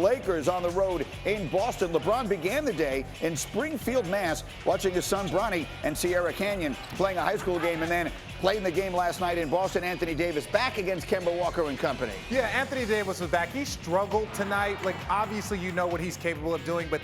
Lakers on the road in Boston. LeBron began the day in Springfield, Mass, watching his son Bronny and Sierra Canyon playing a high school game, and then playing the game last night in Boston. Anthony Davis back against Kemba Walker and company. Yeah, Anthony Davis was back. He struggled tonight. Like, obviously, you know what he's capable of doing, but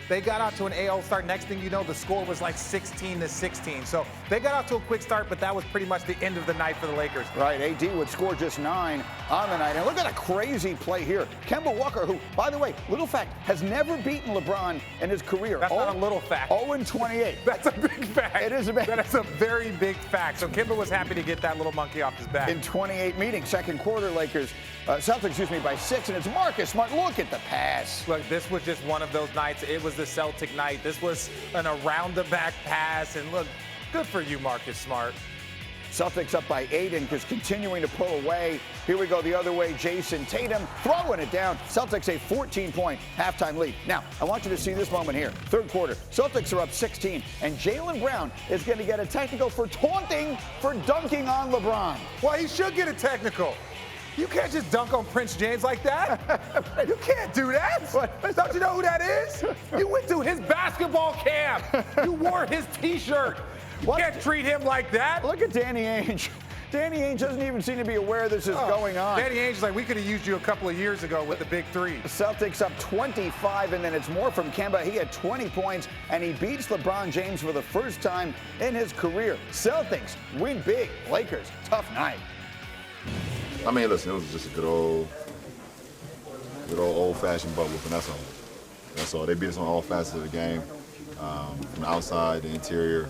they got out to an AO start. Next thing you know, the score was like 16-16. So they got out to a quick start, but that was pretty much the end of the night for the Lakers. Right, AD would score just 9 on the night. And look at a crazy play here. Kemba Walker, who, by the way, little fact, has never beaten LeBron in his career. That's not a little fact. 0-28. That's a big fact. It is a big fact. That's a very big fact. So Kemba was happy to get that little monkey off his back. In 28 meetings, second quarter, Celtics, by 6, and it's Marcus Smart. Look at the pass. Look, this was just one of those nights. It was the Celtic night. This was an around-the-back pass, and look, good for you, Marcus Smart. Celtics up by 8 and just continuing to pull away. Here we go the other way. Jason Tatum throwing it down. Celtics a 14-point halftime lead. Now, I want you to see this moment here. Third quarter, Celtics are up 16, and Jaylen Brown is going to get a technical for taunting for dunking on LeBron. Well, he should get a technical. You can't just dunk on Prince James like that. You can't do that. Don't you know who that is? You went to his basketball camp. You wore his T-shirt. You can't treat him like that. Look at Danny Ainge. Danny Ainge doesn't even seem to be aware this is going on. Danny Ainge is like, we could have used you a couple of years ago with the big three. Celtics up 25, and then it's more from Kemba. He had 20 points, and he beats LeBron James for the first time in his career. Celtics win big. Lakers, tough night. I mean, listen, it was just a good old-fashioned bubble, and that's all. That's all. They beat us on all facets of the game, from the outside, the interior.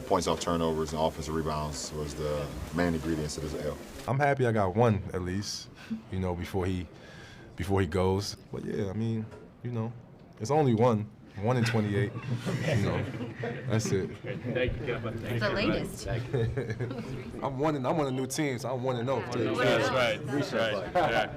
Points off turnovers and offensive rebounds was the main ingredients to this L. I'm happy I got one at least, before he goes. But yeah, I mean, it's only one in 28. That's it. Thank you, Kemba. The latest. I'm on a new team, so I'm 1-0. That's right. That's right. Yeah.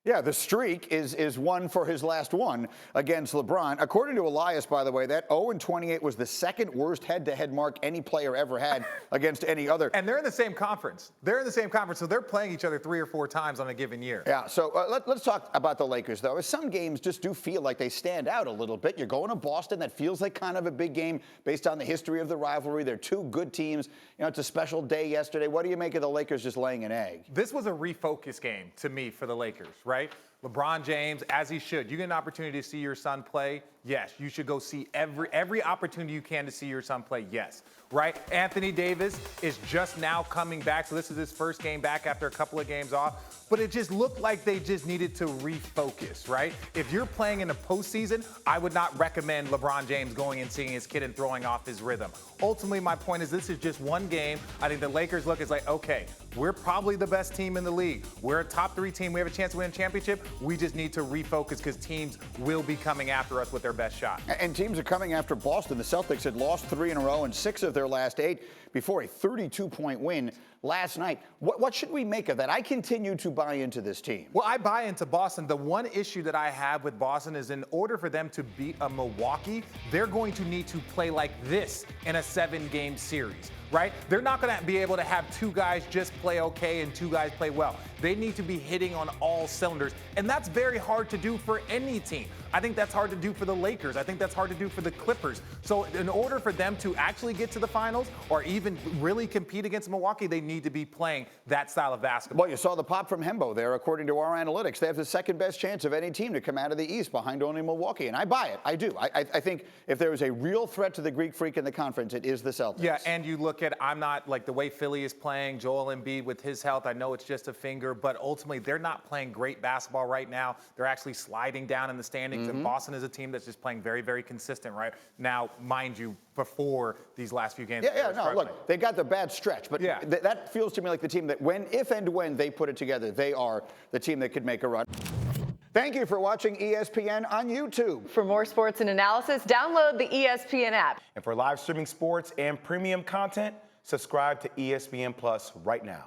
Yeah, the streak is one for his last one against LeBron. According to Elias, by the way, that 0-28 was the second worst head-to-head mark any player ever had against any other. And they're in the same conference. So they're playing each other 3 or 4 times on a given year. Yeah, so let's talk about the Lakers, though. Some games just do feel like they stand out a little bit. You're going to Boston. That feels like kind of a big game based on the history of the rivalry. They're two good teams. It's a special day yesterday. What do you make of the Lakers just laying an egg? This was a refocus game to me for the Lakers, right? LeBron James, as he should. You get an opportunity to see your son play, yes. You should go see every opportunity you can to see your son play, yes. Right? Anthony Davis is just now coming back, so this is his first game back after a couple of games off. But it just looked like they just needed to refocus, right? If you're playing in the postseason, I would not recommend LeBron James going and seeing his kid and throwing off his rhythm. Ultimately, my point is this is just one game. I think the Lakers look is like, okay, we're probably the best team in the league. We're a top 3 team. We have a chance to win a championship. We just need to refocus because teams will be coming after us with their best shot. And teams are coming after Boston. The Celtics had lost 3 in a row and 6 of their last 8 before a 32-point win last night. What should we make of that? I continue to buy into this team. Well, I buy into Boston. The one issue that I have with Boston is in order for them to beat a Milwaukee, they're going to need to play like this in a 7-game series, right? They're not going to be able to have 2 guys just play okay and 2 guys play well. They need to be hitting on all cylinders, and that's very hard to do for any team. I think that's hard to do for the Lakers. I think that's hard to do for the Clippers. So in order for them to actually get to the finals or even really compete against Milwaukee, they need to be playing that style of basketball. Well, you saw the pop from Hembo there. According to our analytics, they have the second best chance of any team to come out of the East behind only Milwaukee, and I buy it. I do. I think if there is a real threat to the Greek Freak in the conference, it is the Celtics. Yeah, and you look at, I'm not like the way Philly is playing, Joel Embiid with his health, I know it's just a finger, but ultimately they're not playing great basketball right now. They're actually sliding down in the standings, and Boston is a team that's just playing very, very consistent right now, mind you, before these last few games. No, look, they got the bad stretch, but that feels to me like the team that if and when they put it together, they are the team that could make a run. Thank you for watching ESPN on YouTube. For more sports and analysis, download the ESPN app. And for live streaming sports and premium content, subscribe to ESPN Plus right now.